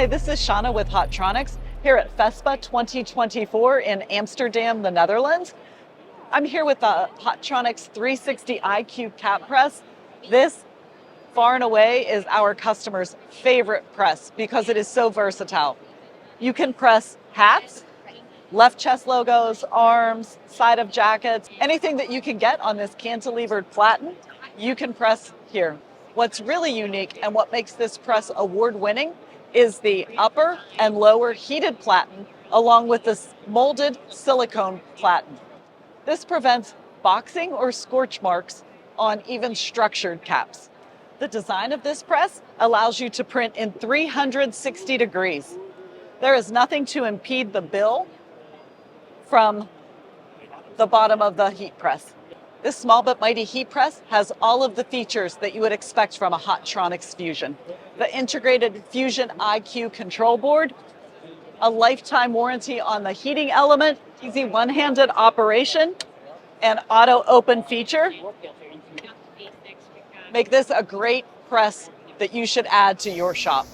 Hi, this is Shauna with Hotronix here at FESPA 2024 in Amsterdam, the Netherlands. I'm here with the Hotronix 360 iQ cap press. This, far and away, is our customer's favorite press because it is so versatile. You can press hats, left chest logos, arms, side of jackets, anything that you can get on this cantilevered platen, you can press here. What's really unique and what makes this press award-winning is the upper and lower heated platen along with this molded silicone platen. This prevents boxing or scorch marks on even structured caps. The design of this press allows you to print in 360 degrees. There is nothing to impede the bill from the bottom of the heat press. This small but mighty heat press has all of the features that you would expect from a Hotronix Fusion. The integrated Fusion iQ control board, a lifetime warranty on the heating element, easy one-handed operation, and auto open feature make this a great press that you should add to your shop.